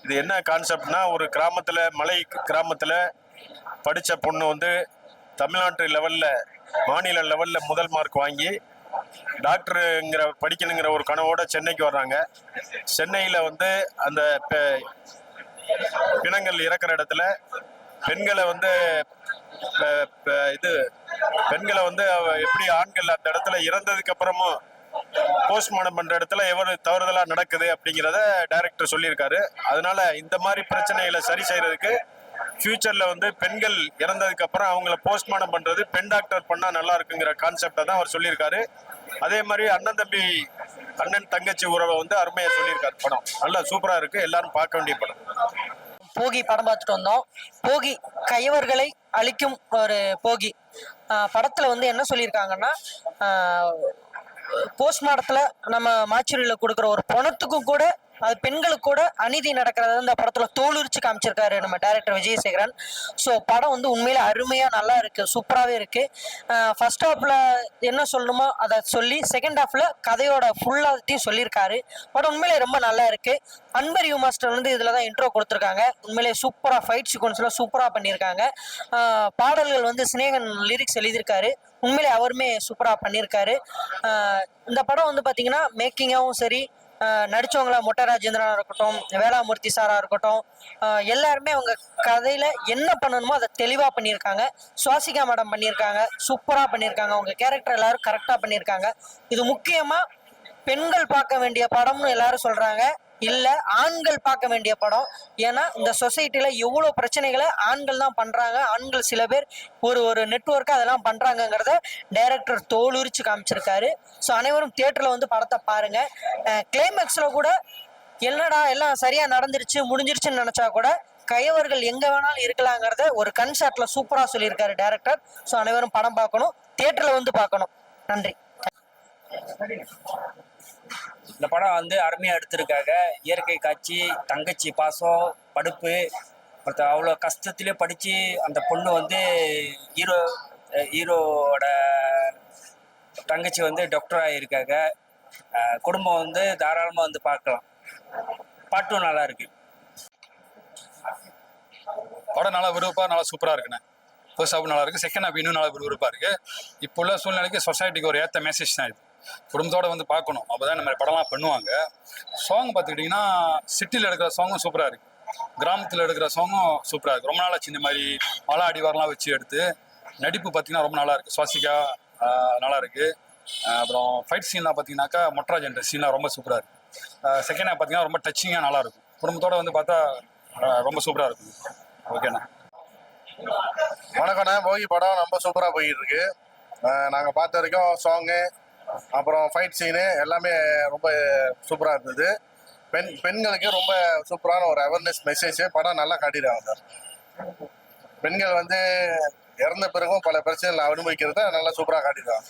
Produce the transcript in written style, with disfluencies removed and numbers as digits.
இது என்ன கான்செப்ட்னா, ஒரு கிராமத்தில், மலை கிராமத்தில் படித்த பொண்ணு வந்து தமிழ்நாட்டு லெவலில், மாநில லெவலில் முதல் மார்க் வாங்கி டாக்டருங்கிற படிக்கணுங்கிற ஒரு கனவோட சென்னைக்கு வர்றாங்க. சென்னையில் வந்து அந்த பிணங்கள் இறக்குற இடத்துல பெண்களை வந்து பெண்களை வந்து எப்படி ஆண்கள் அந்த இடத்துல இறந்ததுக்கு அப்புறமும் போஸ்ட்மார்ட்டம் பண்ற இடத்துல எவ்வளவு தவறுதலா நடக்குது அப்படிங்கிறத டைரக்டர் சொல்லியிருக்காரு. அதனால இந்த மாதிரி பிரச்சனைகளை சரி செய்யறதுக்கு ஃபியூச்சர்ல வந்து பெண்கள் இறந்ததுக்கு அப்புறம் அவங்கள போஸ்ட்மார்ட்டம் பண்றது பெண் டாக்டர் பண்ணா நல்லா இருக்குங்கிற கான்செப்டை தான் அவர் சொல்லியிருக்காரு. அதே மாதிரி அண்ணன் தங்கச்சி உறவை வந்து அருமையா சொல்லியிருக்காரு. படம் நல்லா சூப்பரா இருக்கு, எல்லாரும் பார்க்க வேண்டிய படம். போகி படம் பார்த்துட்டு வந்தோம். போகி கயவர்களை அழிக்கும் ஒரு போகி படத்துல வந்து என்ன சொல்லியிருக்காங்கன்னா, போஸ்ட்மார்ட்டத்துல நம்ம மாச்சுரியில கொடுக்குற ஒரு பணத்துக்கும் கூட அது பெண்களுக்கு கூட அநீதி நடக்கிறத இந்த படத்துல தோலுரிச்சு காமிச்சிருக்காரு நம்ம டைரக்டர் விஜயசேகரன். ஸோ படம் வந்து உண்மையில அருமையா நல்லா இருக்கு, சூப்பராகவே இருக்கு. ஃபர்ஸ்ட் ஹாஃப்ல என்ன சொல்லணுமோ அதை சொல்லி செகண்ட் ஹாஃப்ல கதையோட ஃபுல்லாத்தையும் சொல்லியிருக்காரு. படம் உண்மையிலே ரொம்ப நல்லா இருக்கு. அன்பர் யூ மாஸ்டர் வந்து இதுல தான் இன்ட்ரோ கொடுத்துருக்காங்க. உண்மையிலே சூப்பரா ஃபைட் சீக்வன்ஸ்ல சூப்பரா பண்ணியிருக்காங்க. பாடல்கள் வந்து சினேகன் லிரிக்ஸ் எழுதியிருக்காரு. உண்மையிலே அவருமே சூப்பரா பண்ணியிருக்காரு. இந்த படம் வந்து பாத்தீங்கன்னா மேக்கிங்காகவும் சரி, நடிச்சவங்கள மொட்டை ராஜேந்திரனா இருக்கட்டும், வேளாமூர்த்தி சாரா இருக்கட்டும், எல்லாருமே அவங்க கதையில என்ன பண்ணணுமோ அதை தெளிவா பண்ணியிருக்காங்க. சுவாசிகா மேடம் பண்ணியிருக்காங்க, சூப்பரா பண்ணியிருக்காங்க. அவங்க கேரக்டர் எல்லாரும் கரெக்டா பண்ணியிருக்காங்க. இது முக்கியமா பெண்கள் பார்க்க வேண்டிய படம்னு எல்லாரும் சொல்றாங்க, இல்ல ஆண்கள் பார்க்க வேண்டிய படம். ஏன்னா இந்த சொசைட்டில எவ்வளவு பிரச்சனைகளை ஆண்கள் தான் பண்றாங்க. ஆண்கள் சில பேர் ஒரு நெட்வொர்க் அதெல்லாம் பண்றாங்கிறத டைரக்டர் தோலுரிச்சு காமிச்சிருக்காரு. ஸோ அனைவரும் தியேட்டர்ல வந்து படத்தை பாருங்க. கிளைமேக்ஸ்ல கூட என்னடா எல்லாம் சரியா நடந்துருச்சு முடிஞ்சிருச்சுன்னு நினைச்சா கூட கயவர்கள் எங்க வேணாலும் இருக்கலாங்கிறத ஒரு கன்செப்ட்ல சூப்பரா சொல்லியிருக்காரு டைரக்டர். ஸோ அனைவரும் படம் பார்க்கணும், தியேட்டர்ல வந்து பார்க்கணும். நன்றி. இந்த படம் வந்து அருமையா எடுத்திருக்காங்க. இயற்கை காட்சி, தங்கச்சி பாசம், படுப்பு, அவ்வளோ கஷ்டத்திலே படிச்சு அந்த பொண்ணு வந்து ஹீரோட தங்கச்சி வந்து டாக்டர் ஆகியிருக்காங்க. குடும்பம் வந்து தாராளமாக வந்து பார்க்கலாம். பாட்டும் நல்லா இருக்கு. படம் நல்லா விறுவிறுப்பாக நல்லா சூப்பராக இருக்குண்ணே. ஃபர்ஸ்ட் ஹாஃப் நல்லா இருக்கு, செகண்ட் ஹாஃப் இன்னும் நல்லா விறுவிறுப்பாக இருக்கு. இப்போ உள்ள சூழ்நிலைக்கு சொசைட்டிக்கு ஒரு ஏற்ற மெசேஜ் தான் இது. குடும்பத்தோடு வந்து பார்க்கணும், அப்போ தான் இந்த மாதிரி படம்லாம் பண்ணுவாங்க. சாங் பார்த்துக்கிட்டிங்கன்னா சிட்டியில் எடுக்கிற சாங்கும் சூப்பராக இருக்குது, கிராமத்தில் எடுக்கிற சாங்கும் சூப்பராக இருக்குது. ரொம்ப நாளாச்சு இந்த மாதிரி மலை அடிவாரெலாம் வச்சு எடுத்து. நடிப்பு பார்த்திங்கன்னா ரொம்ப நல்லா இருக்குது, சுவாசிகா நல்லா இருக்குது. அப்புறம் ஃபைட் சீன்லாம் பார்த்தீங்கன்னாக்கா மொட்டராஜன் சீன்லாம் ரொம்ப சூப்பராக இருக்குது. செகண்ட் ஹாஃப் பார்த்தீங்கன்னா ரொம்ப டச்சிங்காக நல்லாயிருக்கும். குடும்பத்தோடு வந்து பார்த்தா ரொம்ப சூப்பராக இருக்குது. ஓகேண்ணா. வணக்கண்ணா. போகி படம் ரொம்ப சூப்பராக போயிட்டு இருக்கு. நாங்கள் பார்த்த வரைக்கும் சாங்கு அப்புறம் ஃபைட் சீனு எல்லாமே ரொம்ப சூப்பராக இருந்தது. பெண்களுக்கு ரொம்ப சூப்பரான ஒரு அவேர்னஸ் மெசேஜ் படம் நல்லா காட்டிடுறாங்க. பெண்கள் வந்து இறந்த பிறகும் பல பிரச்சனைகள் அனுபவிக்கிறத நல்லா சூப்பராக காட்டிடுறாங்க.